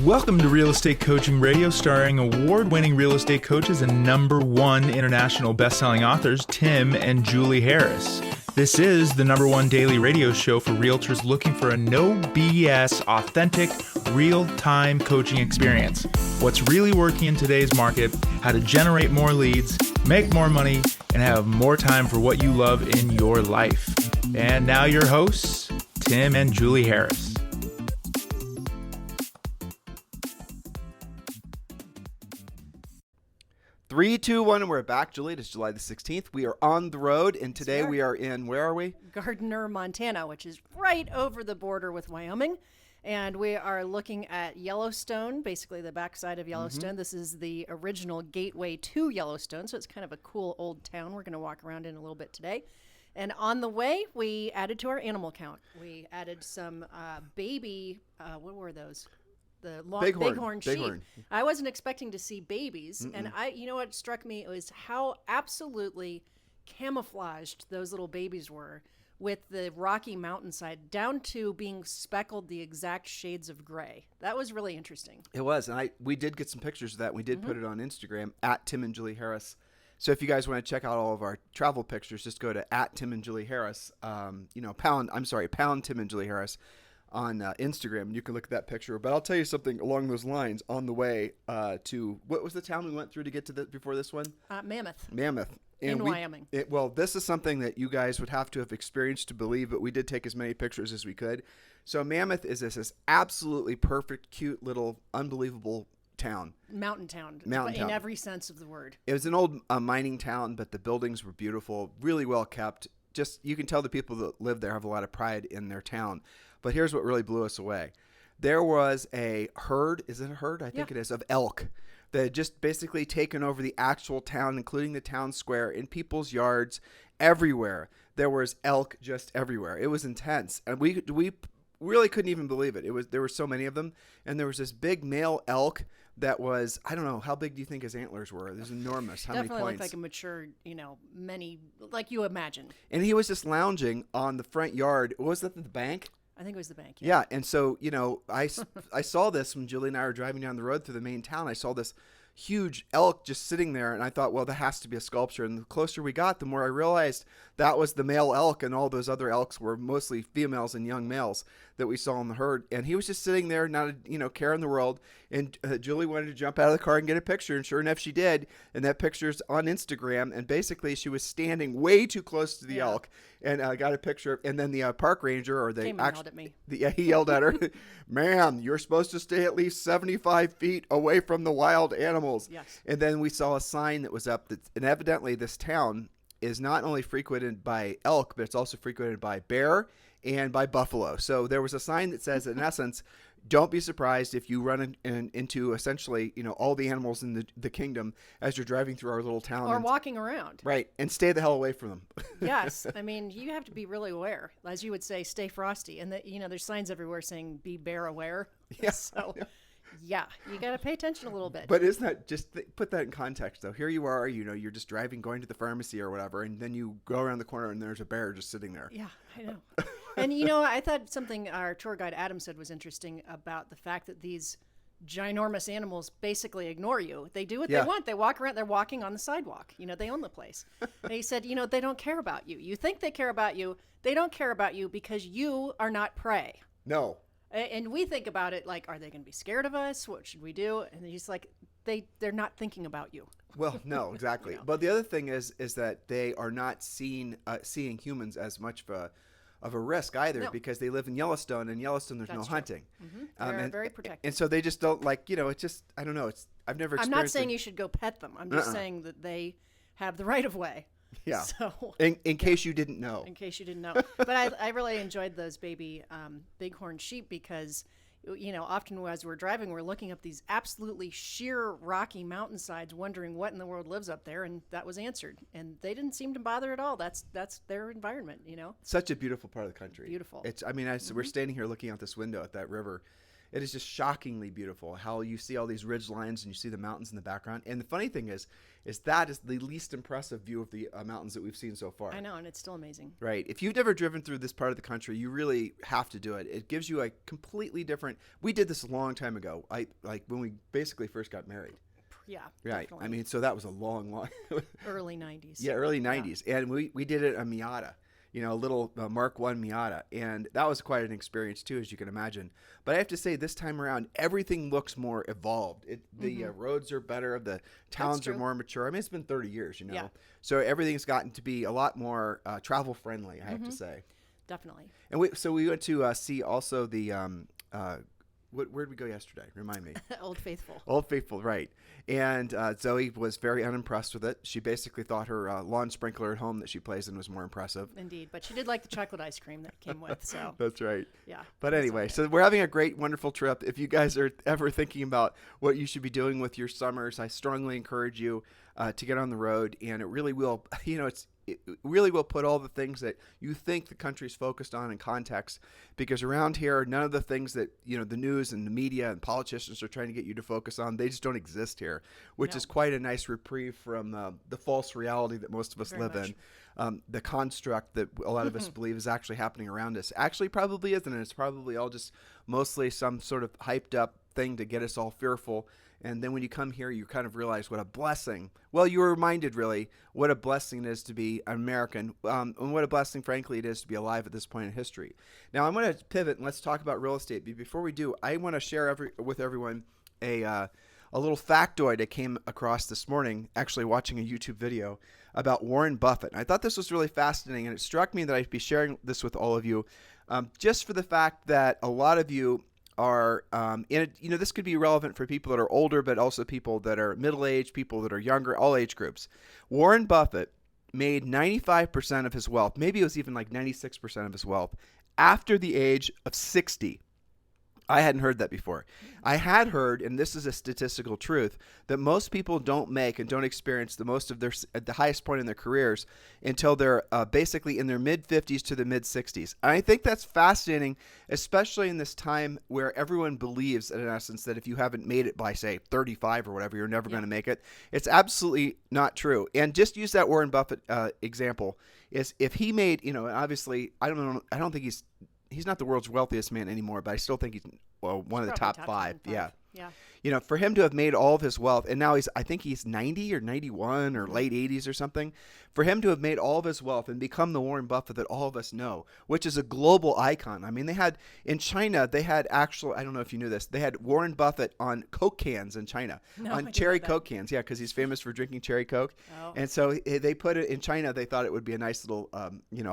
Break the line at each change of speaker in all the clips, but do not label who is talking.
Welcome to Real Estate Coaching Radio, starring award-winning real estate coaches and #1 international best-selling authors, Tim and Julie Harris. This is the #1 daily radio show for realtors looking for a no BS, authentic, real-time coaching experience. What's really working in today's market, how to generate more leads, make more money, and have more time for what you love in your life. And now your hosts, Tim and Julie Harris.
3, 2, 1, and we're back, Julie. It's July the 16th. We are on the road, and today we are in, where are we?
Gardiner, Montana, which is right over the border with Wyoming. And we are looking at Yellowstone, basically the backside of Yellowstone. This is the original gateway to Yellowstone, so it's kind of a cool old town we're going to walk around in a little bit today. And on the way, we added to our animal count. We added some baby, what were those? The bighorn sheep. Bighorn. I wasn't expecting to see babies. And you know what struck me was how absolutely camouflaged those little babies were with the rocky mountainside down to being speckled the exact shades of gray. That was really interesting.
It was. And we did get some pictures of that. We did put it on Instagram at Tim and Julie Harris. So if you guys want to check out all of our travel pictures, just go to at Tim and Julie Harris, pound Tim and Julie Harris on Instagram, and you can look at that picture. But I'll tell you something along those lines on the way to, what was the town we went through to get to before this one?
Mammoth.
And
in Wyoming.
Well, this is something that you guys would have to have experienced to believe, but we did take as many pictures as we could. So Mammoth is this absolutely perfect, cute, little, unbelievable town.
Mountain town. In every sense of the word. It
was an old mining town, but the buildings were beautiful, really well kept. Just, you can tell the people that live there have a lot of pride in their town. But here's what really blew us away. There was a herd, is it a herd? I think it is, of elk that had just basically taken over the actual town, including the town square, in people's yards, everywhere. There was elk just everywhere. It was intense. And we really couldn't even believe it. There were so many of them. And there was this big male elk that was, I don't know, how big do you think his antlers were? It was enormous. How many points?
Definitely looked like a mature, many, like you imagine.
And he was just lounging on the front yard. Was that the bank?
I think it was the bank.
Yeah. And so, I saw this when Julie and I were driving down the road through the main town. I saw this huge elk just sitting there, and I thought, well, that has to be a sculpture. And the closer we got, the more I realized that was the male elk, and all those other elks were mostly females and young males that we saw in the herd. And he was just sitting there, not a care in the world. And Julie wanted to jump out of the car and get a picture, and sure enough, she did. And that picture's on Instagram. And basically, she was standing way too close to the elk, and got a picture. And then the park ranger, or they
yelled at me.
He yelled at her, "Ma'am, you're supposed to stay at least 75 feet away from the wild animals."
Yes.
And then we saw a sign that was up, and evidently this town is not only frequented by elk, but it's also frequented by bear and by buffalo. So there was a sign that says, in essence, don't be surprised if you run into essentially, all the animals in the kingdom as you're driving through our little town.
Or walking around.
Right. And stay the hell away from them.
Yes. I mean, you have to be really aware. As you would say, stay frosty. And, there's signs everywhere saying be bear aware.
Yeah.
So, yeah, you got to pay attention a little bit.
But isn't that just put that in context, though? Here you are, you're just driving, going to the pharmacy or whatever, and then you go around the corner and there's a bear just sitting there.
Yeah, I know. And, I thought something our tour guide Adam said was interesting about the fact that these ginormous animals basically ignore you. They do what they want. They walk around. They're walking on the sidewalk. They own the place. And he said, they don't care about you. You think they care about you. They don't care about you because you are not prey.
No.
And we think about it like, are they going to be scared of us? What should we do? And he's like, they're not thinking about you.
Well, no, exactly. But the other thing is that they are not seeing humans as much of a risk either, because they live in Yellowstone, and Yellowstone there's no hunting.
Mm-hmm. They're very protected.
And so they just don't it's just, I don't know. I've never experienced.
I'm not saying you should go pet them. I'm just saying that they have the right of way.
Yeah.
So
in case you didn't know.
In case you didn't know. But I really enjoyed those baby bighorn sheep because, often as we're driving, we're looking up these absolutely sheer rocky mountainsides, wondering what in the world lives up there, and that was answered. And they didn't seem to bother at all. That's their environment,
Such a beautiful part of the country.
Beautiful.
We're standing here looking out this window at that river, It is just shockingly beautiful how you see all these ridge lines and you see the mountains in the background. And the funny thing is that is the least impressive view of the mountains that we've seen so far.
I know, and it's still amazing.
Right. If you've never driven through this part of the country, you really have to do it. It gives you a completely different. We did this a long time ago. Like when we basically first got married.
Yeah.
Right.
Definitely.
I mean, so that was a long.
Early 90s.
Yeah, early 90s. And we did it a Miata. A little Mark I Miata. And that was quite an experience, too, as you can imagine. But I have to say, this time around, everything looks more evolved. The roads are better. The towns are more mature. I mean, it's been 30 years,
Yeah.
So everything's gotten to be a lot more travel-friendly, I have to say.
Definitely.
And we went to see also the where did we go yesterday? Remind me.
Old Faithful.
Old Faithful, right. And Zoe was very unimpressed with it. She basically thought her lawn sprinkler at home that she plays in was more impressive.
Indeed. But she did like the chocolate ice cream that came with. So
That's right.
yeah.
But anyway, so we're having a great, wonderful trip. If you guys are ever thinking about what you should be doing with your summers, I strongly encourage you to get on the road. And it really will, it really will put all the things that you think the country's focused on in context, because around here, none of the things that, the news and the media and politicians are trying to get you to focus on, they just don't exist here, which is quite a nice reprieve from the false reality that most of us live in. The construct that a lot of us believe is actually happening around us actually probably isn't. It's probably all just mostly some sort of hyped up thing to get us all fearful. And then when you come here, you kind of realize what a blessing. Well, you were reminded, really, what a blessing it is to be an American, and what a blessing, frankly, it is to be alive at this point in history. Now, I'm going to pivot and let's talk about real estate. But before we do, I want to share with everyone a little factoid I came across this morning, actually watching a YouTube video about Warren Buffett. And I thought this was really fascinating, and it struck me that I'd be sharing this with all of you, just for the fact that a lot of you are this could be relevant for people that are older, but also people that are middle-aged, people that are younger, all age groups. Warren Buffett made 95% of his wealth, maybe it was even like 96% of his wealth, after the age of 60. I hadn't heard that before. I had heard, and this is a statistical truth, that most people don't make and don't experience the most of at the highest point in their careers until they're basically in their mid-50s to the mid-60s. And I think that's fascinating, especially in this time where everyone believes, in essence, that if you haven't made it by, say, 35 or whatever, you're never going to make it. It's absolutely not true. And just use that Warren Buffett example. Is if he made, obviously, I don't think he's not the world's wealthiest man anymore, but I still think he's one of the top five. Yeah. For him to have made all of his wealth, and now I think he's 90 or 91 or late 80s or something, for him to have made all of his wealth and become the Warren Buffett that all of us know, which is a global icon. I mean, in China, they had I don't know if you knew this, they had Warren Buffett on Coke cans in China, on cherry Coke cans. Yeah, because he's famous for drinking cherry Coke. Oh. And so they put it in China. They thought it would be a nice little, I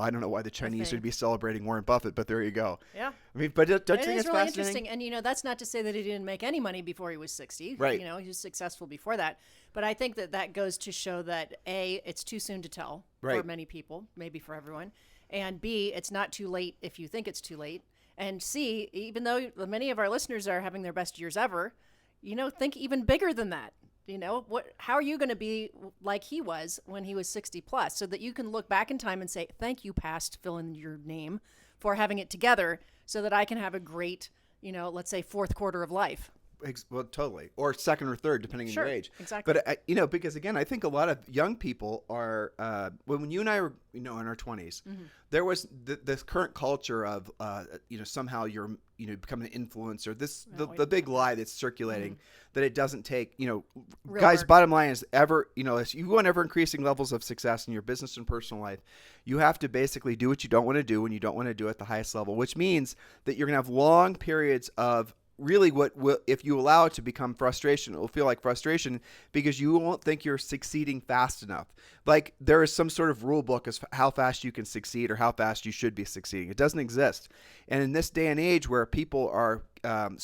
don't know why the Chinese would be celebrating Warren Buffett, but there you go.
Yeah.
I mean, but don't you think
it's
it's
really
fascinating?
Interesting. And, that's not to say that he didn't make any money before he was 60.
Right.
He was successful before that. But I think that goes to show that, A, it's too soon to tell for many people, maybe for everyone. And B, it's not too late if you think it's too late. And C, even though many of our listeners are having their best years ever, think even bigger than that. How are you going to be like he was when he was 60 plus, so that you can look back in time and say, thank you, past, fill in your name, for having it together so that I can have a great, let's say fourth quarter of life.
Well, totally. Or second or third, depending on your age.
Exactly.
But, because, again, I think a lot of young people are, when you and I were, in our 20s, there was this current culture of, somehow you're, becoming an influencer. The big lie that's circulating that it doesn't take, guys, bottom line is if you want ever increasing levels of success in your business and personal life, you have to basically do what you don't want to do when you don't want to do at the highest level, which means that you're going to have long periods of really what will, if you allow it to become frustration, it will feel like frustration because you won't think you're succeeding fast enough. Like there is some sort of rule book as how fast you can succeed or how fast you should be succeeding. It doesn't exist. And in this day and age where people are but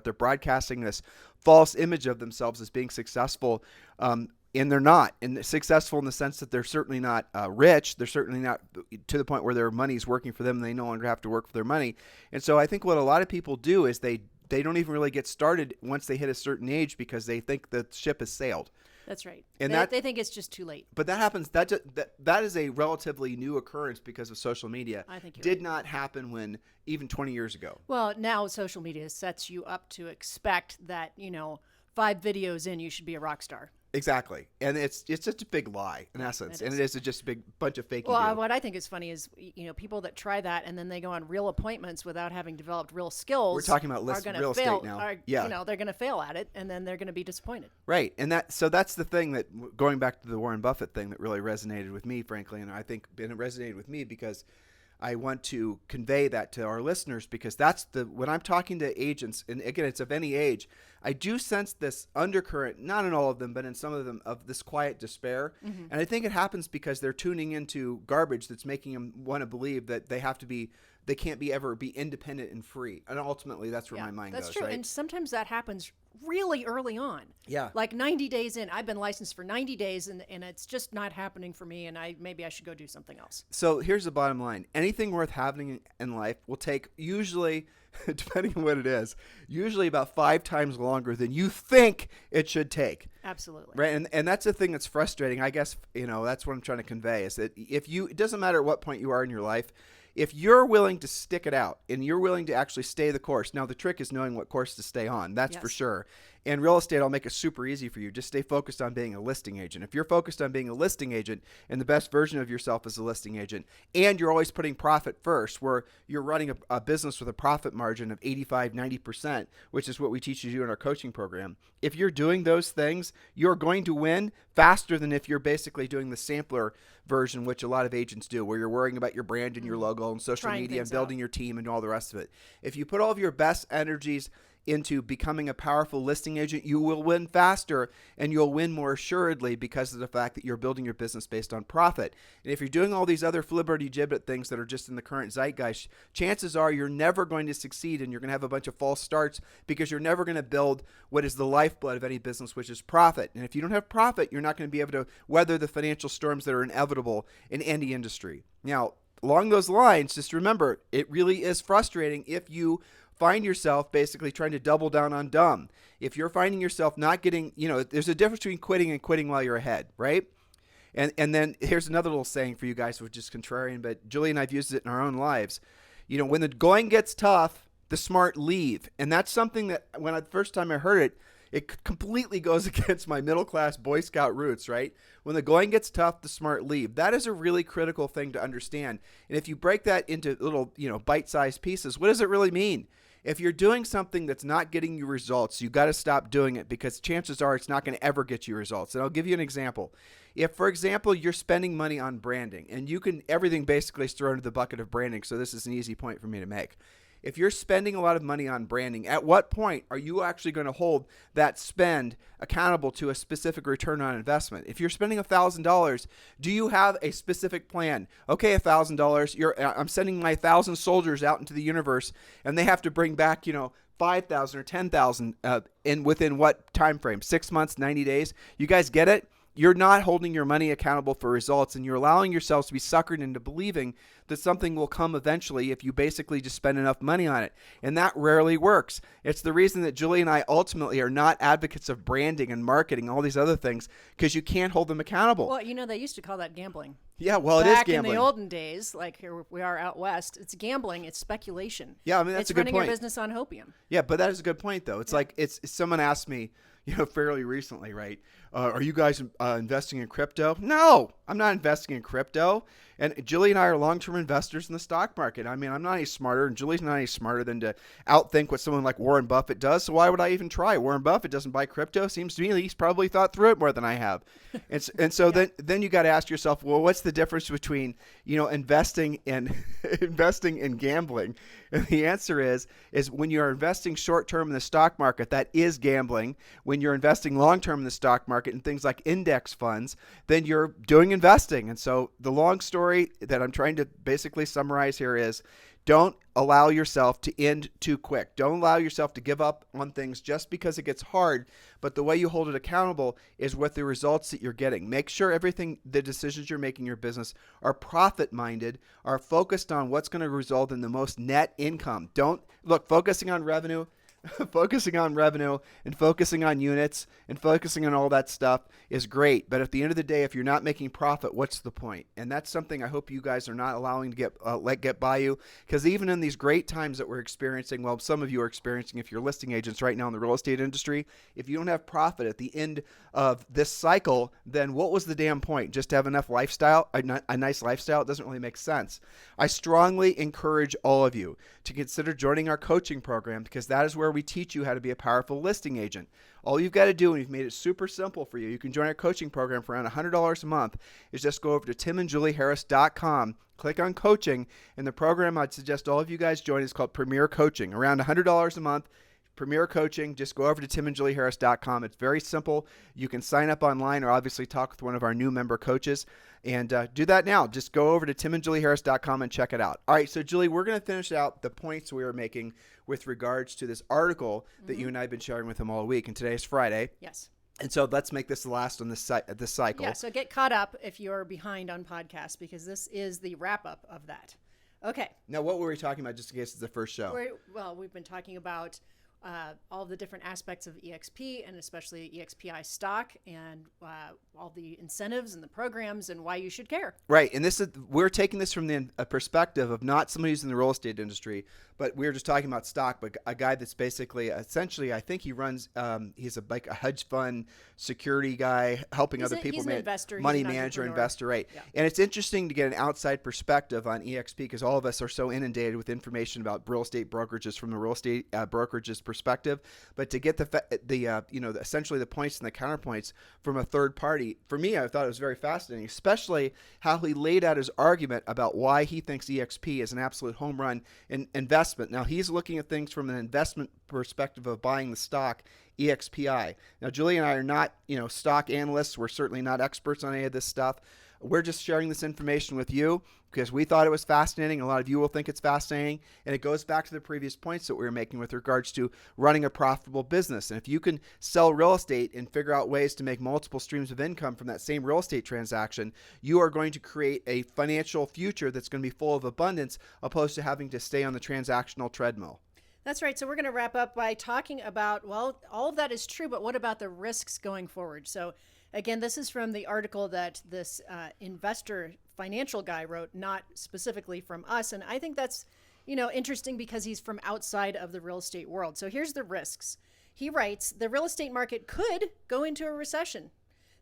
they're broadcasting this false image of themselves as being successful, and they're not. And successful in the sense that they're certainly not rich. They're certainly not to the point where their money's working for them and they no longer have to work for their money. And so I think what a lot of people do is they don't even really get started once they hit a certain age because they think the ship has sailed.
That's right.
And
they think it's just too late.
But that happens. That is a relatively new occurrence because of social media.
I think
did not happen when even 20 years ago.
Well, now social media sets you up to expect that 5 videos in you should be a rock star.
Exactly, and it's just a big lie in essence, and it is just a big bunch of fake.
Well, what I think is funny is people that try that and then they go on real appointments without having developed real skills.
We're talking about real estate now.
They're going to fail at it, and then they're going to be disappointed.
Right, and that's the thing that going back to the Warren Buffett thing that really resonated with me, frankly, and I think it resonated with me because I want to convey that to our listeners because when I'm talking to agents, and again, it's of any age, I do sense this undercurrent, not in all of them, but in some of them, of this quiet despair. Mm-hmm. And I think it happens because they're tuning into garbage that's making them want to believe that they can't ever be independent and free. And ultimately, that's where my mind goes.
That's true.
Right?
And sometimes that happens really early on.
Yeah.
Like 90 days in. I've been licensed for 90 days and it's just not happening for me. And maybe I should go do something else.
So here's the bottom line. Anything worth having in life will take usually, depending on what it is, usually about 5 times longer than you think it should take.
Absolutely.
Right. And that's the thing that's frustrating. I guess, that's what I'm trying to convey is that it doesn't matter at what point you are in your life, if you're willing to stick it out and you're willing to actually stay the course. Now, the trick is knowing what course to stay on. That's for sure. And real estate, I'll make it super easy for you. Just stay focused on being a listing agent. If you're focused on being a listing agent and the best version of yourself as a listing agent, and you're always putting profit first, where you're running a business with a profit margin of 85, 90%, which is what we teach you to do in our coaching program. If you're doing those things, you're going to win faster than if you're basically doing the sampler version, which a lot of agents do, where you're worrying about your brand and your logo and social media and building your team and all the rest of it. If you put all of your best energies into becoming a powerful listing agent, you will win faster and you'll win more assuredly because of the fact that you're building your business based on profit. And if you're doing all these other flibberty gibbet things that are just in the current zeitgeist, chances are you're never going to succeed and you're going to have a bunch of false starts because you're never going to build what is the lifeblood of any business, which is profit. And if you don't have profit, you're not going to be able to weather the financial storms that are inevitable in any industry. Now, along those lines, just remember, it really is frustrating if you find yourself basically trying to double down on dumb. If you're finding yourself not getting, there's a difference between quitting and quitting while you're ahead, right? And then here's another little saying for you guys, which is contrarian, but Julie and I've used it in our own lives. When the going gets tough, the smart leave. And that's something that the first time I heard it, it completely goes against my middle-class Boy Scout roots, right? When the going gets tough, the smart leave. That is a really critical thing to understand. And if you break that into little, bite-sized pieces, what does it really mean? If you're doing something that's not getting you results, you got to stop doing it because chances are it's not going to ever get you results. And I'll give you an example. If, for example, you're spending money on branding, and everything basically is thrown into the bucket of branding, so this is an easy point for me to make. If you're spending a lot of money on branding, at what point are you actually going to hold that spend accountable to a specific return on investment? If you're spending $1,000, do you have a specific plan? Okay, $1,000, I'm sending my 1,000 soldiers out into the universe, and they have to bring back, 5,000 or 10,000 within what time frame? 6 months, 90 days? You guys get it? You're not holding your money accountable for results, and you're allowing yourselves to be suckered into believing that something will come eventually if you basically just spend enough money on it. And that rarely works. It's the reason that Julie and I ultimately are not advocates of branding and marketing, all these other things, because you can't hold them accountable.
Well, they used to call that gambling.
Yeah, well, it is gambling.
Back in the olden days, like here we are out west, it's gambling, it's speculation.
Yeah, I mean, that's a good point.
It's running a business on hopium.
Yeah, but that is a good point, though. It's like someone asked me, fairly recently, right? Are you guys investing in crypto? No, I'm not investing in crypto. And Julie and I are long-term investors in the stock market. I mean, I'm not any smarter, and Julie's not any smarter than to outthink what someone like Warren Buffett does. So why would I even try? Warren Buffett doesn't buy crypto. Seems to me he's probably thought through it more than I have. And so then you got to ask yourself, well, what's the difference between investing and investing and gambling? And the answer is when you are investing short-term in the stock market, that is gambling. When you're investing long-term in the stock market and things like index funds, then you're doing investing. And so the long story that I'm trying to basically summarize here is don't allow yourself to end too quick. Don't allow yourself to give up on things just because it gets hard. But the way you hold it accountable is with the results that you're getting. Make sure the decisions you're making in your business are profit-minded, are focused on what's going to result in the most net income. Focusing on revenue. focusing on revenue and focusing on units and focusing on all that stuff is great. But at the end of the day, if you're not making profit, what's the point? And that's something I hope you guys are not allowing to get by you, because even in these great times that we're experiencing, well, some of you are experiencing if you're listing agents right now in the real estate industry, if you don't have profit at the end of this cycle, then what was the damn point? Just to have enough lifestyle, a nice lifestyle? It doesn't really make sense. I strongly encourage all of you to consider joining our coaching program, because that is where we teach you how to be a powerful listing agent. All you've got to do, and we've made it super simple for you, you can join our coaching program for around $100 a month, is just go over to timandjulieharris.com, click on coaching, and the program I'd suggest all of you guys join is called Premier Coaching. Around $100 a month, Premier Coaching. Just go over to timandjulieharris.com. It's very simple. You can sign up online or obviously talk with one of our new member coaches. And do that now. Just go over to timandjulieharris.com and check it out. All right, so Julie, we're going to finish out the points we were making with regards to this article that you and I have been sharing with them all week. And today is Friday.
Yes.
And so let's make this the last on this cycle.
Yeah, so get caught up if you're behind on podcasts, because this is the wrap-up of that. Okay.
Now, what were we talking about, just in case it's the first show?
We've been talking about all the different aspects of EXP, and especially EXPI stock, and all the incentives and the programs and why you should care.
Right. And we're taking this from the perspective of not somebody who's in the real estate industry, but we're just talking about stock, but a guy that's basically, essentially, I think he runs, he's like a hedge fund security guy, helping other people.
He's an investor.
Money manager, investor, right.
Yeah.
And it's interesting to get an outside perspective on EXP, because all of us are so inundated with information about real estate brokerages from the real estate brokerages perspective. But to get essentially the points and the counterpoints from a third party, for me, I thought it was very fascinating, especially how he laid out his argument about why he thinks EXP is an absolute home run in investment. Now, he's looking at things from an investment perspective of buying the stock EXPI. Now, Julie and I are not, stock analysts. We're certainly not experts on any of this stuff. We're just sharing this information with you because we thought it was fascinating. A lot of you will think it's fascinating. And it goes back to the previous points that we were making with regards to running a profitable business. And if you can sell real estate and figure out ways to make multiple streams of income from that same real estate transaction, you are going to create a financial future that's going to be full of abundance, opposed to having to stay on the transactional treadmill.
That's right. So we're going to wrap up by talking about, well, all of that is true, but what about the risks going forward? So again, this is from the article that this investor financial guy wrote, not specifically from us. And I think that's, interesting because he's from outside of the real estate world. So here's the risks. He writes, the real estate market could go into a recession.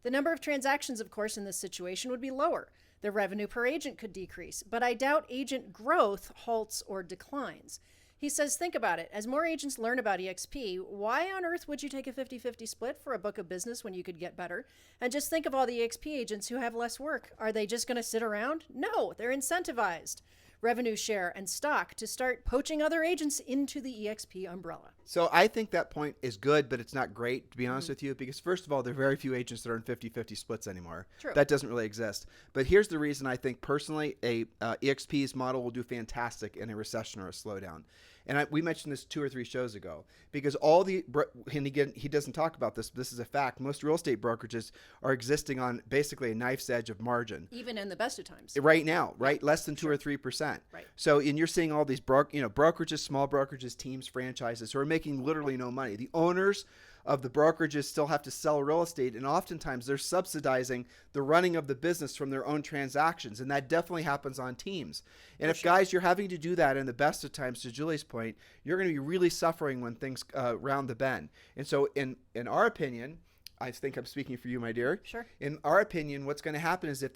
The number of transactions, of course, in this situation would be lower. The revenue per agent could decrease, but I doubt agent growth halts or declines. He says, think about it. As more agents learn about EXP, why on earth would you take a 50-50 split for a book of business when you could get better? And just think of all the EXP agents who have less work. Are they just going to sit around? No, they're incentivized. Revenue share and stock to start poaching other agents into the EXP umbrella.
So I think that point is good, but it's not great, to be honest with you, because first of all, there are very few agents that are in 50-50 splits anymore.
True.
That doesn't really exist. But here's the reason I think personally EXP's model will do fantastic in a recession or a slowdown. And we mentioned this 2 or 3 shows ago, because and again, he doesn't talk about this, but this is a fact. Most real estate brokerages are existing on basically a knife's edge of margin.
Even in the best of times.
Right now, right? Less than 2 or 3%.
Right.
So, and you're seeing all these brokerages, small brokerages, teams, franchises who are making literally no money. The owners of the brokerages still have to sell real estate, and oftentimes they're subsidizing the running of the business from their own transactions, and that definitely happens on teams. And if guys, you're having to do that in the best of times, to Julie's point, you're going to be really suffering when things round the bend. And so in our opinion, I think I'm speaking for you, my dear.
Sure.
In our opinion, what's going to happen is if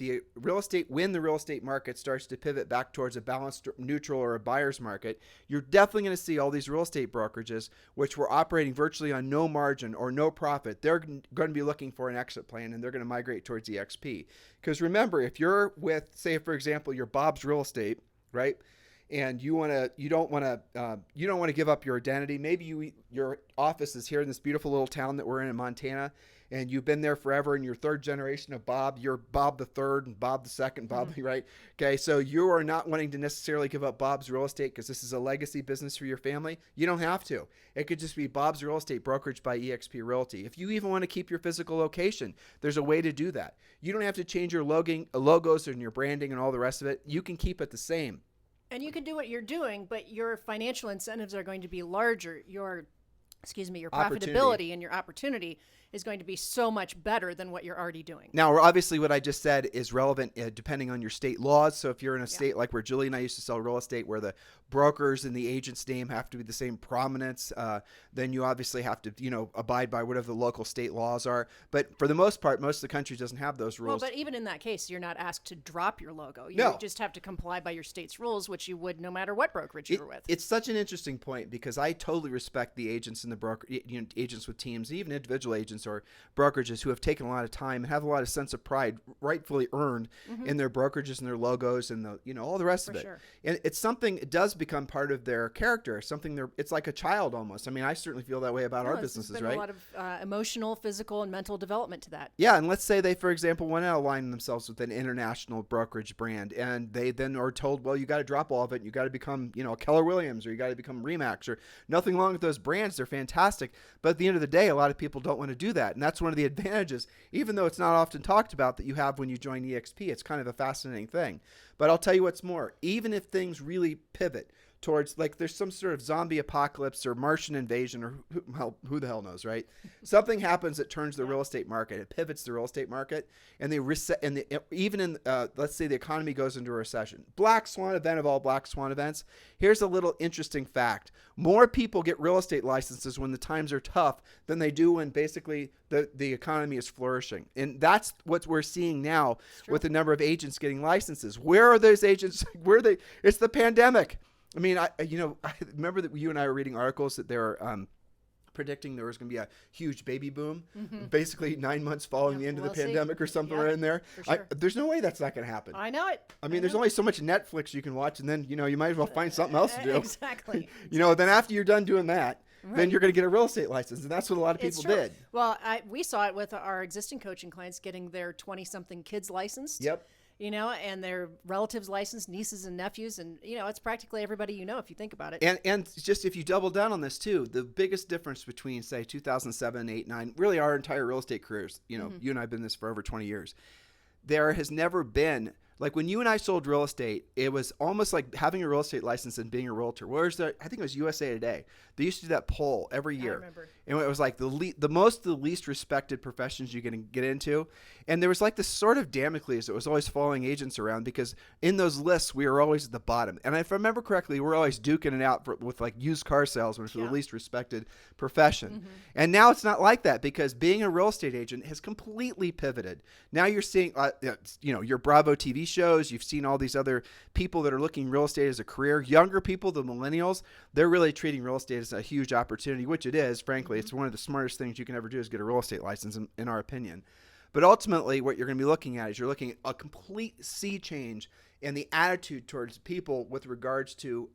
when the real estate market starts to pivot back towards a balanced, neutral, or a buyer's market, you're definitely going to see all these real estate brokerages, which were operating virtually on no margin or no profit, they're going to be looking for an exit plan, and they're going to migrate towards EXP. Because remember, if you're with, say, for example, your Bob's Real Estate, right? And you don't want to give up your identity. Maybe your office is here in this beautiful little town that we're in Montana, and you've been there forever, and you're third generation of Bob. You're Bob the third and Bob the second, Bob, right? Okay, so you are not wanting to necessarily give up Bob's Real Estate because this is a legacy business for your family. You don't have to. It could just be Bob's Real Estate brokerage by EXP Realty. If you even want to keep your physical location, there's a way to do that. You don't have to change your logos and your branding and all the rest of it. You can keep it the same.
And you can do what you're doing, but your financial incentives are going to be larger. Your your
Opportunity.
profitability and your opportunity is going to be so much better than what you're already doing.
Now, obviously, what I just said is relevant depending on your state laws. So if you're in a state like where Julie and I used to sell real estate, where the brokers and the agent's name have to be the same prominence, then you obviously have to, abide by whatever the local state laws are. But for the most part, most of the country doesn't have those rules.
Well, but even in that case, you're not asked to drop your logo. You
No.
just have to comply by your state's rules, which you would no matter what brokerage you were with.
It's such an interesting point because I totally respect the agents and the broker, agents with teams, even individual agents or brokerages who have taken a lot of time and have a lot of sense of pride, rightfully earned, in their brokerages and their logos and all the rest of it.
Sure.
And it's something, it does become part of their character. It's like a child almost. I mean, I certainly feel that way about our businesses,
been
right?
a lot of emotional, physical, and mental development to that.
Yeah, and let's say they, for example, want to align themselves with an international brokerage brand, and they then are told, well, you got to drop all of it, and you got to become, a Keller Williams, or you got to become Remax, or nothing wrong with those brands. They're fantastic. But at the end of the day, a lot of people don't want to do that. And that's one of the advantages, even though it's not often talked about, that you have when you join EXP. It's kind of a fascinating thing. But I'll tell you what's more, even if things really pivot towards, like, there's some sort of zombie apocalypse or Martian invasion, or who the hell knows, right? Something happens that turns the real estate market. It pivots the real estate market, and they reset. And even in, let's say the economy goes into a recession. Black swan event of all black swan events. Here's a little interesting fact. More people get real estate licenses when the times are tough than they do when basically the economy is flourishing. And that's what we're seeing now with the number of agents getting licenses. Where are those agents? Where are they? It's the pandemic. I mean, I remember that you and I were reading articles that they were predicting there was going to be a huge baby boom, basically 9 months following the end of the pandemic or something right in there.
Sure.
There's no way that's not going to happen.
I know it.
I mean, there's only so much Netflix you can watch, and then, you might as well find something else to do.
Exactly.
Then after you're done doing that, then you're going to get a real estate license, and that's what a lot of people did.
Well, we saw it with our existing coaching clients getting their 20-something kids licensed.
Yep.
And their relatives licensed, nieces and nephews, and it's practically everybody if you think about it.
And just if you double down on this too, the biggest difference between, say, 2007, 8, 9, really our entire real estate careers, you and I have been in this for over 20 years. There has never been, like when you and I sold real estate, it was almost like having a real estate license and being a realtor. Where's I think it was USA Today. They used to do that poll every year.
I remember.
And it was like the least respected professions you can get into. And there was like this sort of Damocles that was always following agents around, because in those lists, we were always at the bottom. And if I remember correctly, we're always duking it out with like used car sales, which was the least respected profession. And now it's not like that, because being a real estate agent has completely pivoted. Now you're seeing, your Bravo TV shows. You've seen all these other people that are looking real estate as a career. Younger people, the millennials, they're really treating real estate as a huge opportunity, which it is, frankly. It's one of the smartest things you can ever do is get a real estate license, in our opinion. But ultimately, what you're going to be looking at is you're looking at a complete sea change in the attitude towards people with regards to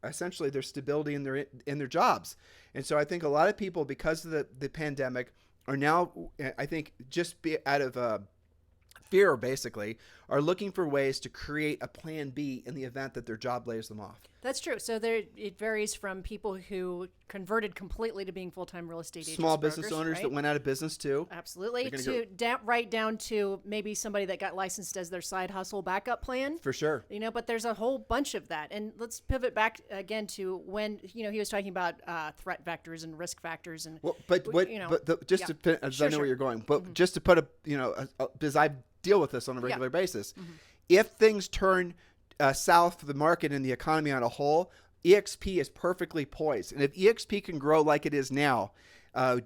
essentially their stability in their jobs. And so I think a lot of people, because of the pandemic, are now, I think, just out of fear, basically, are looking for ways to create a plan B in the event that their job lays them off.
That's true. So it varies from people who converted completely to being full-time real estate agents,
small business owners that went out of business too.
Absolutely. Right down to maybe somebody that got licensed as their side hustle backup plan.
For sure.
But there's a whole bunch of that. And let's pivot back again to when, he was talking about threat vectors and risk factors. And
I know where you're going, but just to put because I deal with this on a regular basis. If things turn south for the market and the economy on a whole, EXP is perfectly poised. And if EXP can grow like it is now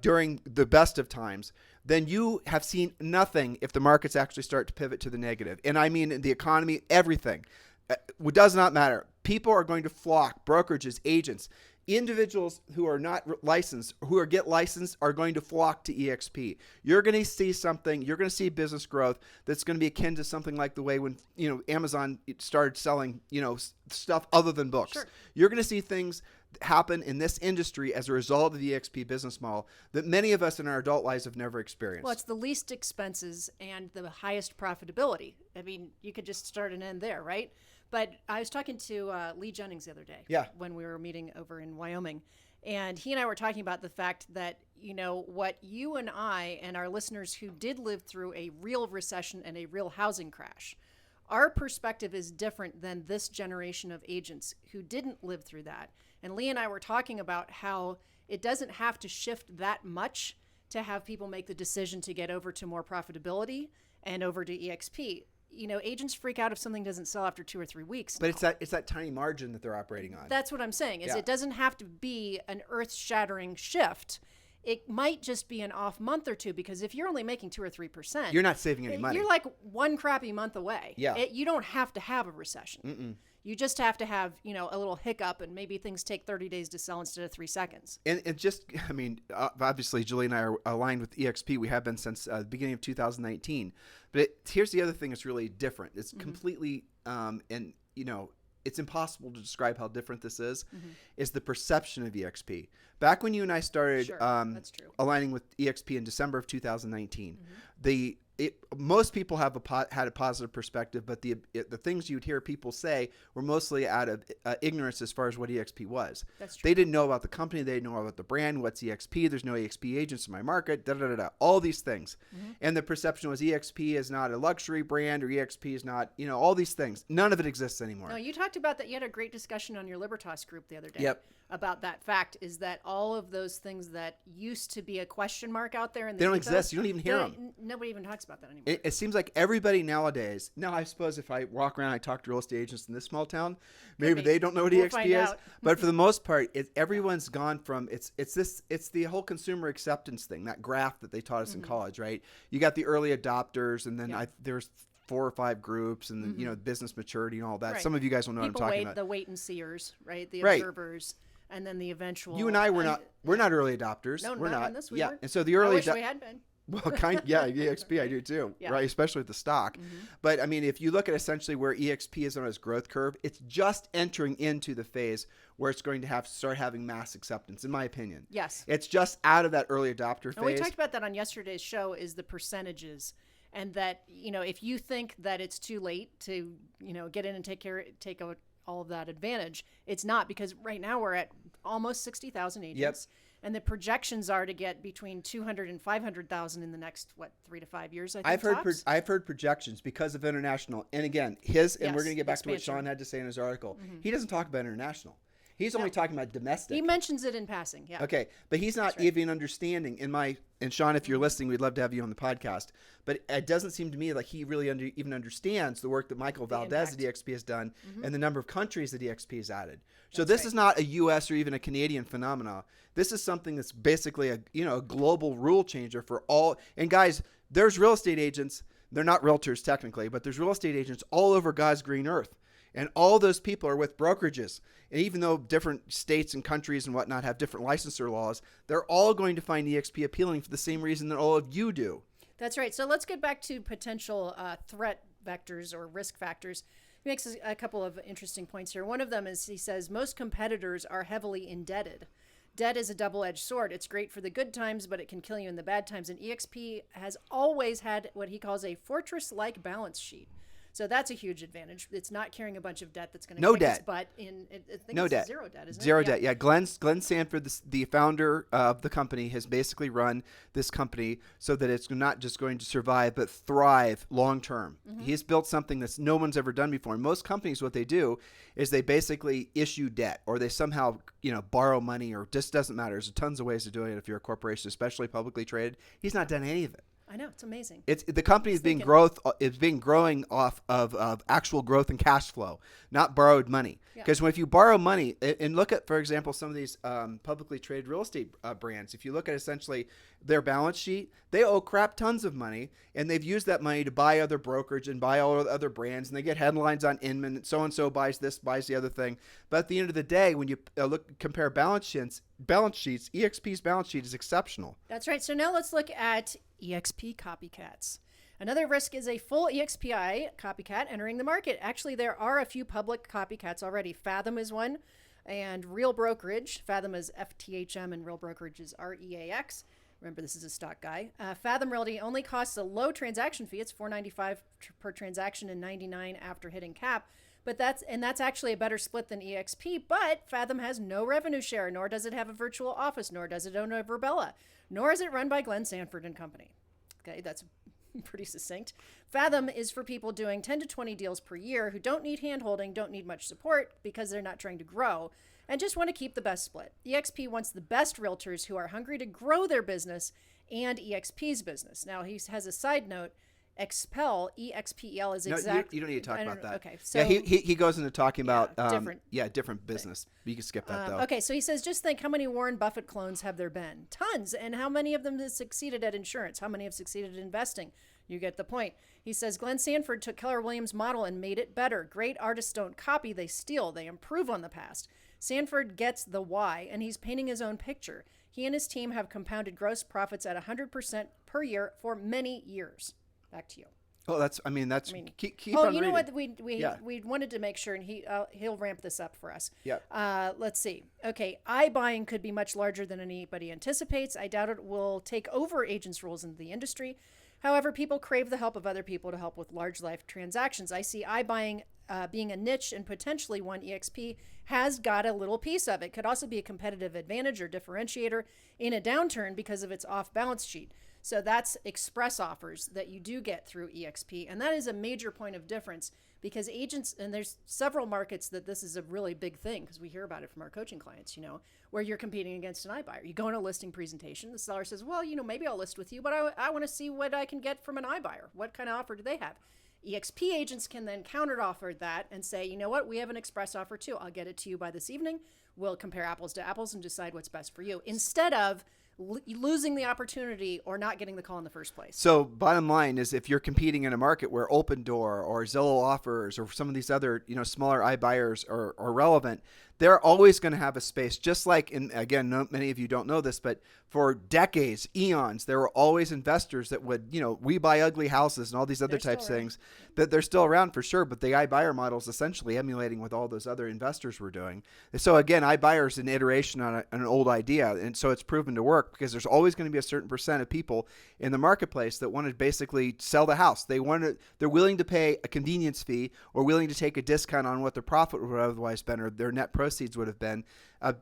during the best of times, then you have seen nothing if the markets actually start to pivot to the negative. And I mean the economy, everything. It does not matter. People are going to flock, brokerages, agents, individuals who are not licensed, who get licensed, are going to flock to EXP. You're going to see something, you're going to see business growth that's going to be akin to something like the way when, Amazon started selling, stuff other than books.
Sure.
You're going to see things happen in this industry as a result of the EXP business model that many of us in our adult lives have never experienced.
Well, it's the least expenses and the highest profitability. I mean, you could just start and end there, right? But I was talking to Lee Jennings the other day when we were meeting over in Wyoming, and he and I were talking about the fact that, what you and I and our listeners who did live through a real recession and a real housing crash, our perspective is different than this generation of agents who didn't live through that And Lee and I were talking about how it doesn't have to shift that much to have people make the decision to get over to more profitability and over to EXP. Agents freak out if something doesn't sell after 2 or 3 weeks.
But it's that tiny margin that they're operating on.
That's what I'm saying, is it doesn't have to be an earth-shattering shift. It might just be an off month or two, because if you're only making 2 or 3%,
you're not saving any money.
You're like one crappy month away.
Yeah.
You don't have to have a recession.
Mm-mm.
You just have to have, a little hiccup, and maybe things take 30 days to sell instead of 3 seconds.
And obviously, Julie and I are aligned with EXP. We have been since the beginning of 2019. But here's the other thing that's really different. It's completely, it's impossible to describe how different this is the perception of EXP. Back when you and I started
that's true.
aligning with EXP in December of 2019, most people have had a positive perspective, but the things you'd hear people say were mostly out of ignorance as far as what EXP was.
That's true.
They didn't know about the company. They didn't know about the brand. What's EXP? There's no EXP agents in my market. All these things. And the perception was EXP is not a luxury brand, or EXP is not, all these things. None of it exists anymore.
No, you talked about that. You had a great discussion on your Libertas group the other day.
Yep.
About that fact, is that all of those things that used to be a question mark out there, and
they don't exist. You don't even hear them.
Nobody even talks about that anymore.
It seems like everybody nowadays. Now, I suppose if I walk around, I talk to real estate agents in this small town, maybe they don't know what EXP is. But for the most part, everyone's gone from it's the whole consumer acceptance thing, that graph that they taught us in college, right? You got the early adopters, and then there's 4 or 5 groups, and then, business maturity and all that.
Right.
Some of you guys will know what I'm talking about.
The wait and seers, right? The observers. And then the eventual.
You and I we're not early adopters.
No,
we're not.
On this, we
yeah,
weren't.
And so the early.
I wish we had been.
Well, EXP I do too, right? Especially with the stock. But I mean, if you look at essentially where EXP is on its growth curve, it's just entering into the phase where it's going to start having mass acceptance, in my opinion.
Yes.
It's just out of that early adopter phase.
And we talked about that on yesterday's show, is the percentages. And that, if you think that it's too late to, get in and take out all of that advantage, it's not, because right now we're at almost 60,000 agents.
Yep.
And the projections are to get between 200 and 500,000 in the next 3 to 5 years. I think
I've heard projections because of international. And again, and we're going to get back to what
expansion.
Sean had to say in his article. He doesn't talk about international. He's only talking about domestic.
He mentions it in passing. Yeah.
Okay, but he's not even understanding. And Sean, if you're listening, we'd love to have you on the podcast. But it doesn't seem to me like he really even understands the work that Michael Valdez at EXP has done and the number of countries that EXP has added. So this is not a U.S. or even a Canadian phenomenon. This is something that's basically a global rule changer for all. And guys, there's real estate agents. They're not realtors technically, but there's real estate agents all over God's green earth. And all those people are with brokerages. And even though different states and countries and whatnot have different licensor laws, they're all going to find EXP appealing for the same reason that all of you do.
That's right. So let's get back to potential threat vectors or risk factors. He makes a couple of interesting points here. One of them is, he says, most competitors are heavily indebted. Debt is a double-edged sword. It's great for the good times, but it can kill you in the bad times. And EXP has always had what he calls a fortress-like balance sheet. So that's a huge advantage. It's not carrying a bunch of debt that's going to kick its butt in. I think it's zero debt, isn't it?
Zero debt. Yeah. Glenn Sanford, the founder of the company, has basically run this company so that it's not just going to survive but thrive long term. He's built something that no one's ever done before. And most companies, what they do is they basically issue debt, or they somehow borrow money, or just doesn't matter. There's tons of ways of doing it if you're a corporation, especially publicly traded. He's not done any of it.
I know, it's amazing.
The company is being growing off of actual growth and cash flow, not borrowed money. Because if you borrow money, and look at, for example, some of these publicly traded real estate brands, if you look at essentially their balance sheet, they owe crap tons of money, and they've used that money to buy other brokerage and buy all the other brands, and they get headlines on Inman, and so buys this, buys the other thing. But at the end of the day, when you compare balance sheets, EXP's balance sheet is exceptional.
That's right. So now let's look at EXP copycats. Another risk is a full EXPI copycat entering the market. Actually, there are a few public copycats already. Fathom is one, and Real Brokerage. Fathom is FTHM, and Real Brokerage is REAX. Remember, this is a stock guy. Fathom Realty only costs a low transaction fee. It's $4.95 per transaction and $99 after hitting cap. But that's actually a better split than EXP. But Fathom has no revenue share, nor does it have a virtual office, nor does it own a Verbella, nor is it run by Glenn Sanford and Company. Okay, that's pretty succinct. Fathom is for people doing 10 to 20 deals per year who don't need hand-holding, don't need much support because they're not trying to grow. and just want to keep the best split. EXP wants the best realtors who are hungry to grow their business and EXP's business. Now, he has a side note. Expel, EXPEL is exact.
You don't need to talk about that.
Okay, so
he goes into talking about
different
business. You can skip that though.
Okay, so he says, just think how many Warren Buffett clones have there been? Tons. And how many of them have succeeded at insurance? How many have succeeded at investing? You get the point. He says, Glenn Sanford took Keller Williams' model and made it better. Great artists don't copy, they steal. They improve on the past. Sanford gets the why, and he's painting his own picture. He and his team have compounded gross profits at 100% per year for many years. Back to you.
Oh, keep
oh,
on
you know
reading.
what? We wanted to make sure, and he'll ramp this up for us.
Yeah.
Let's see. Okay, iBuying could be much larger than anybody anticipates. I doubt it will take over agents' roles in the industry. However, people crave the help of other people to help with large life transactions. I see iBuying being a niche and potentially one EXP has got a little piece of. It could also be a competitive advantage or differentiator in a downturn because of its off-balance sheet. So that's express offers that you do get through EXP. And that is a major point of difference because agents, and there's several markets that this is a really big thing because we hear about it from our coaching clients, where you're competing against an iBuyer. You go in a listing presentation, the seller says, well, maybe I'll list with you, but I want to see what I can get from an iBuyer. What kind of offer do they have? EXP agents can then counter offer that and say, you know what, we have an express offer too. I'll get it to you by this evening. We'll compare apples to apples and decide what's best for you instead of losing the opportunity or not getting the call in the first place.
So bottom line is if you're competing in a market where Open Door or Zillow Offers or some of these other, smaller iBuyers are relevant, they're always going to have a space. Just like, many of you don't know this, but for decades, eons, there were always investors that would, we buy ugly houses and all these other types of things that they're still around for sure. But the iBuyer model is essentially emulating what all those other investors were doing. So again, iBuyer is an iteration on an old idea. And so it's proven to work because there's always going to be a certain percent of people in the marketplace that want to basically sell the house. They're willing to pay a convenience fee or willing to take a discount on what their profit would have otherwise been or their net proceeds would have been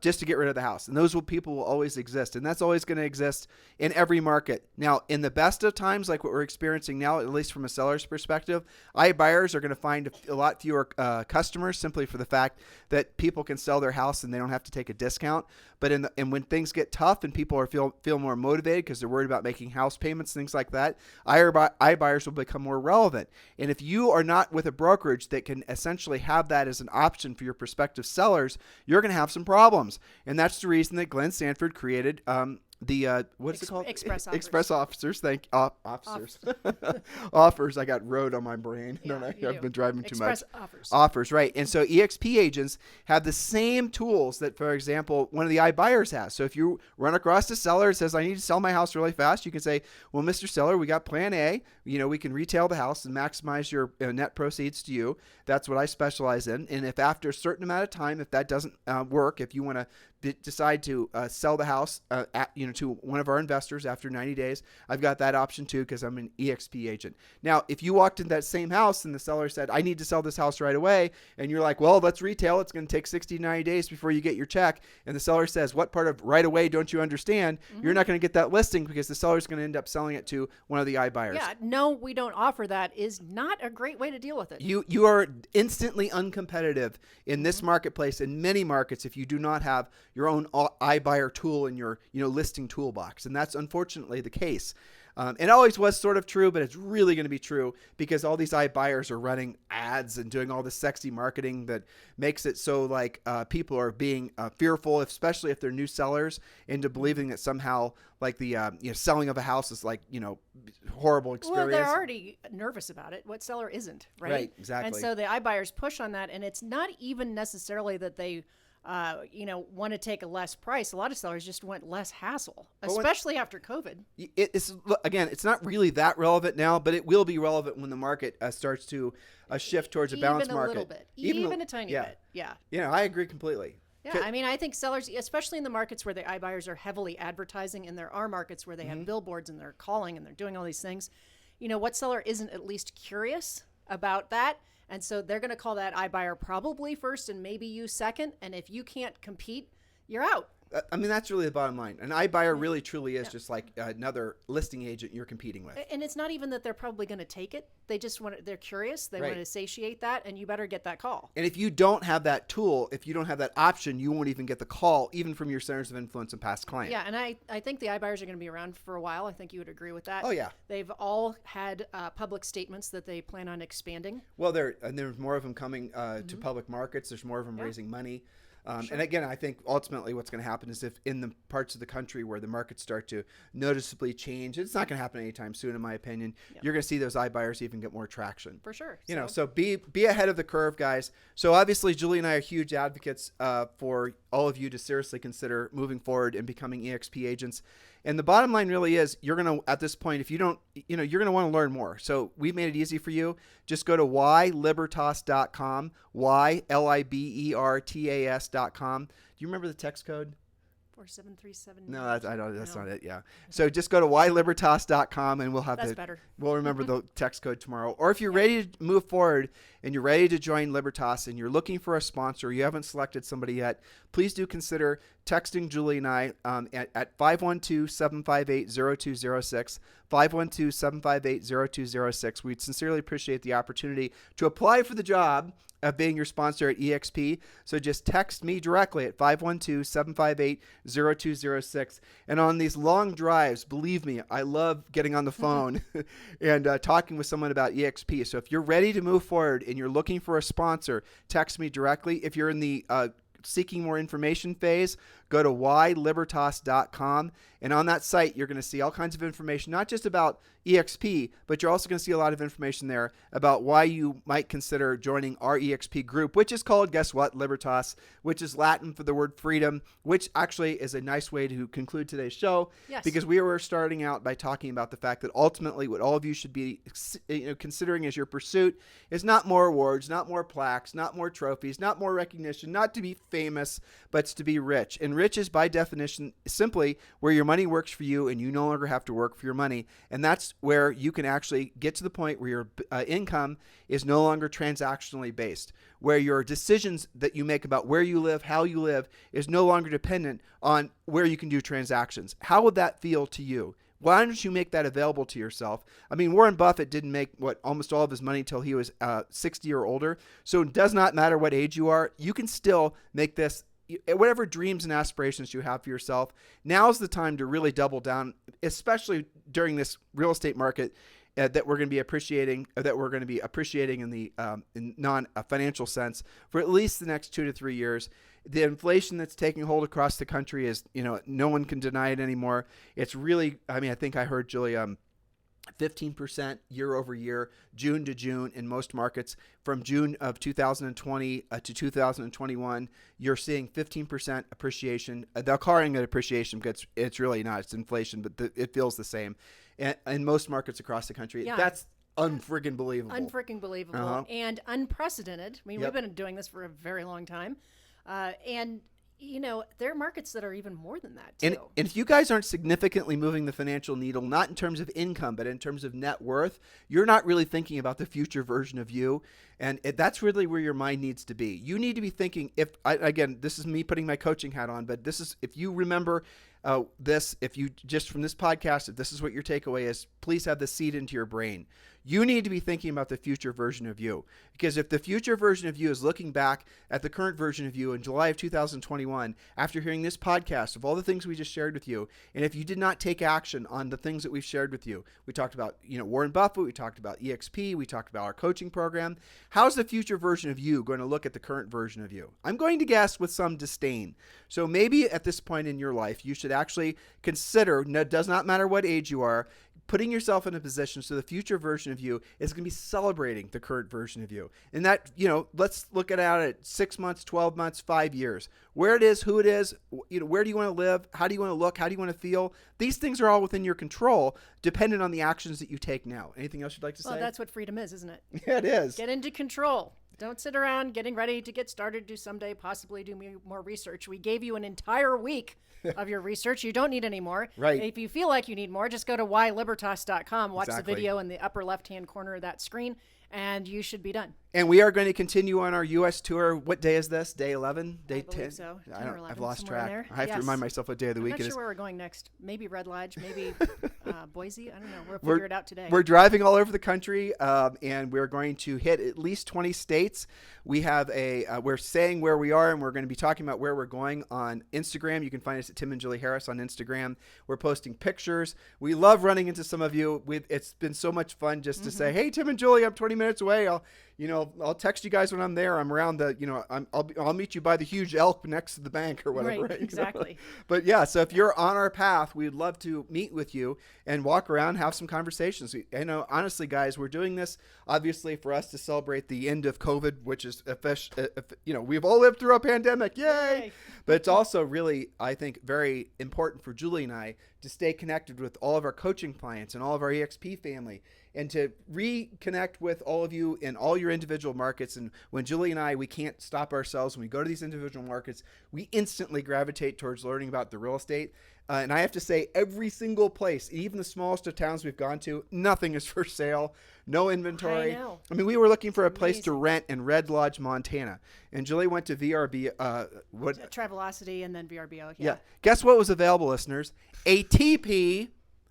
just to get rid of the house. And those people will always exist. And that's always going to exist in every market. Now, in the best of times, like what we're experiencing now, at least from a seller's perspective, iBuyers are going to find a lot fewer customers simply for the fact that people can sell their house and they don't have to take a discount. But when things get tough and people feel more motivated because they're worried about making house payments, things like that, iBuyers will become more relevant. And if you are not with a brokerage that can essentially have that as an option for your prospective sellers, you're going to have some problems. And that's the reason that Glenn Sanford created what is it called?
Express offers.
Express officers. Officers. Offers. I got road on my brain.
Yeah,
I've been driving too much.
Offers.
Offers, right. And so EXP agents have the same tools that, for example, one of the iBuyers has. So if you run across a seller that says, I need to sell my house really fast, you can say, well, Mr. Seller, we got plan A. We can retail the house and maximize your net proceeds to you. That's what I specialize in. And if after a certain amount of time, if that doesn't work, if you want to decide to sell the house to one of our investors after 90 days, I've got that option too because I'm an EXP agent. Now, if you walked in that same house and the seller said, I need to sell this house right away, and you're like, well, let's retail. It's going to take 60 to 90 days before you get your check. And the seller says, what part of right away don't you understand? Mm-hmm. You're not going to get that listing because the seller's going to end up selling it to one of the iBuyers.
Yeah, no, we don't offer that is not a great way to deal with it.
You are instantly uncompetitive in this marketplace, in many markets, if you do not have your own iBuyer tool in your listing toolbox. And that's unfortunately the case. It always was sort of true, but it's really going to be true because all these iBuyers are running ads and doing all this sexy marketing that makes it so like people are being fearful, especially if they're new sellers, into believing that somehow like the selling of a house is like horrible experience.
Well, they're already nervous about it. What seller isn't, right?
Right, exactly.
And so the iBuyers push on that, and it's not even necessarily that they want to take a less price. A lot of sellers just want less hassle, especially after COVID.
It's not really that relevant now, but it will be relevant when the market starts to shift towards a balanced market.
Even a little bit. Even a tiny bit. Yeah.
I agree completely.
Yeah, I mean, I think sellers, especially in the markets where the iBuyers are heavily advertising, and there are markets where they have billboards and they're calling and they're doing all these things, what seller isn't at least curious about that? And so they're going to call that iBuyer probably first and maybe you second. And if you can't compete, you're out.
I mean, that's really the bottom line. An iBuyer really truly is just like another listing agent you're competing with.
And it's not even that they're probably going to take it. They just they're curious. They want to satiate that, and you better get that call.
And if you don't have that tool, if you don't have that option, you won't even get the call, even from your centers of influence and past clients.
Yeah, and I think the iBuyers are going to be around for a while. I think you would agree with that.
Oh, yeah.
They've all had public statements that they plan on expanding.
Well, there's more of them coming to public markets. There's more of them raising money. And again, I think ultimately what's going to happen is if in the parts of the country where the markets start to noticeably change, it's not going to happen anytime soon, in my opinion. You're going to see those iBuyers even get more traction.
For sure.
So be ahead of the curve, guys. So obviously, Julie and I are huge advocates for all of you to seriously consider moving forward and becoming EXP agents. And the bottom line really is you're going to, at this point, if you don't, you're going to want to learn more. So we've made it easy for you. Just go to ylibertas.com, YLIBERTAS.com. Do you remember the text code?
4737.
No, that's not it. Yeah. So just go to ylibertas.com and we'll have we'll remember the text code tomorrow. Or if you're ready to move forward and you're ready to join Libertas and you're looking for a sponsor, you haven't selected somebody yet, please do consider texting Julie and I at 512-758-0206, 512-758-0206. We'd sincerely appreciate the opportunity to apply for the job of being your sponsor at EXP. So just text me directly at 512-758-0206. And on these long drives, believe me, I love getting on the phone and talking with someone about EXP. So if you're ready to move forward and you're looking for a sponsor, text me directly. If you're in the seeking more information phase, go to ylibertas.com. And on that site, you're going to see all kinds of information, not just about EXP, but you're also going to see a lot of information there about why you might consider joining our EXP group, which is called, guess what, Libertas, which is Latin for the word freedom, which actually is a nice way to conclude today's show.
Yes.
Because we were starting out by talking about the fact that ultimately what all of you should be considering as your pursuit is not more awards, not more plaques, not more trophies, not more recognition, not to be famous, but it's to be rich. And rich is by definition simply where your money works for you and you no longer have to work for your money. And that's where you can actually get to the point where your income is no longer transactionally based, where your decisions that you make about where you live, how you live, is no longer dependent on where you can do transactions. How would that feel to you? Why don't you make that available to yourself? I mean, Warren Buffett didn't make almost all of his money until he was 60 or older. So it does not matter what age you are. You can still make this, whatever dreams and aspirations you have for yourself. Now's the time to really double down, especially during this real estate market that we're going to be appreciating, in the non-financial sense for at least the next 2 to 3 years. The inflation that's taking hold across the country is, no one can deny it anymore. It's really, I think I heard, Julie, 15% year over year, June to June in most markets. From June of 2020 to 2021, you're seeing 15% appreciation. They're calling it appreciation because it's really not. It's inflation, but it feels the same in most markets across the country.
Yeah.
That's unfreaking believable.
Unfreaking believable and unprecedented. I mean, we've been doing this for a very long time. And there are markets that are even more than that, too.
And if you guys aren't significantly moving the financial needle, not in terms of income, but in terms of net worth, you're not really thinking about the future version of you. And that's really where your mind needs to be. You need to be thinking, again, this is me putting my coaching hat on, but this is, if you remember if you just from this podcast, if this is what your takeaway is, please have this seed into your brain. You need to be thinking about the future version of you, because if the future version of you is looking back at the current version of you in July of 2021, after hearing this podcast of all the things we just shared with you, and if you did not take action on the things that we've shared with you, we talked about, Warren Buffett, we talked about EXP, we talked about our coaching program. How's the future version of you going to look at the current version of you? I'm going to guess with some disdain. So maybe at this point in your life, you should actually consider, it does not matter what age you are, putting yourself in a position so the future version of you is going to be celebrating the current version of you. And that, let's look at it at 6 months, 12 months, 5 years. Where it is, who it is, where do you want to live? How do you want to look? How do you want to feel? These things are all within your control, dependent on the actions that you take now. Anything else you'd like to say?
Well, that's what freedom is, isn't it?
Yeah, it is.
Get into control. Don't sit around getting ready to get started to someday possibly do more research. We gave you an entire week of your research. You don't need any more.
Right.
If you feel like you need more, just go to ylibertas.com, watch
Exactly.
the video in the upper left-hand corner of that screen, and you should be done.
And we are going to continue on our U.S. tour. What day is this? Day 11? Day 10?
So.
I've lost track.
There.
I have to remind myself what day of the week
it is.
it
I'm
is.
not sure where we're going next. Maybe Red Lodge, maybe Boise. I don't know. We'll figure it out today.
We're driving all over the country, and we're going to hit at least 20 states. We have we're saying where we are, and we're going to be talking about where we're going on Instagram. You can find us at Tim and Julie Harris on Instagram. We're posting pictures. We love running into some of you. It's been so much fun just to say, hey, Tim and Julie, I'm 20 minutes away. I'll text you guys when I'm there. I'm around I'll meet you by the huge elk next to the bank or whatever.
Right, exactly.
But yeah, so if you're on our path, we'd love to meet with you and walk around, have some conversations. Honestly, guys, we're doing this obviously for us to celebrate the end of COVID, which is, we've all lived through a pandemic. Yay! But it's also really, I think, very important for Julie and I to stay connected with all of our coaching clients and all of our EXP family, and to reconnect with all of you in all your individual markets. And when Julie and I, we can't stop ourselves. When we go to these individual markets, we instantly gravitate towards learning about the real estate. And I have to say, every single place, even the smallest of towns we've gone to, nothing is for sale, no inventory.
I know.
I mean, we were looking for a place to rent in Red Lodge, Montana. And Julie went to VRB.
Travelocity and then VRBO.
Yeah. Guess what was available, listeners? A teepee.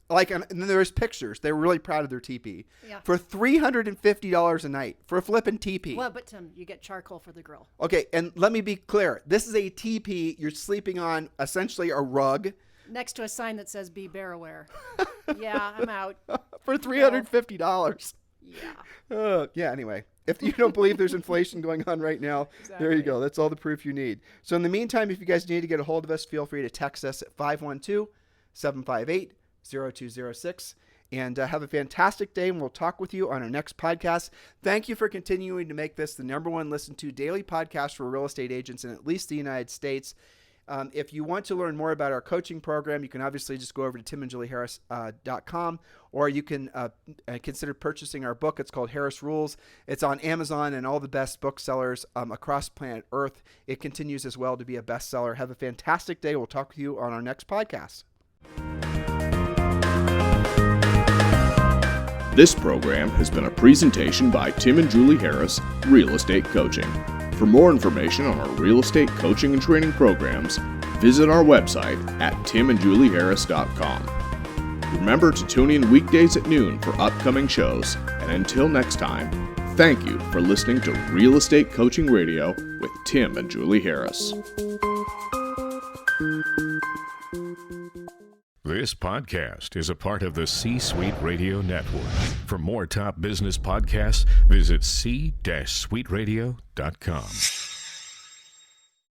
And then there's pictures. They were really proud of their teepee.
Yeah.
For $350 a night for a flippin' teepee.
Well, but Tim, you get charcoal for the grill.
Okay, and let me be clear. This is a teepee. You're sleeping on essentially a rug.
Next to a sign that says "Be bear aware." Yeah, I'm out.
For $350.
Yeah.
Yeah, anyway. If you don't believe there's inflation going on right now, There you go. That's all the proof you need. So in the meantime, if you guys need to get a hold of us, feel free to text us at 512-758-0206. And have a fantastic day, and we'll talk with you on our next podcast. Thank you for continuing to make this the #1 listened to daily podcast for real estate agents in at least the United States. If you want to learn more about our coaching program, you can obviously just go over to timandjulieharris.com, or you can consider purchasing our book. It's called Harris Rules. It's on Amazon and all the best booksellers across planet Earth. It continues as well to be a bestseller. Have a fantastic day. We'll talk with you on our next podcast.
This program has been a presentation by Tim and Julie Harris, Real Estate Coaching. For more information on our real estate coaching and training programs, visit our website at timandjulieharris.com. Remember to tune in weekdays at noon for upcoming shows, and until next time, thank you for listening to Real Estate Coaching Radio with Tim and Julie Harris.
This podcast is a part of the C-Suite Radio Network. For more top business podcasts, visit c-suiteradio.com.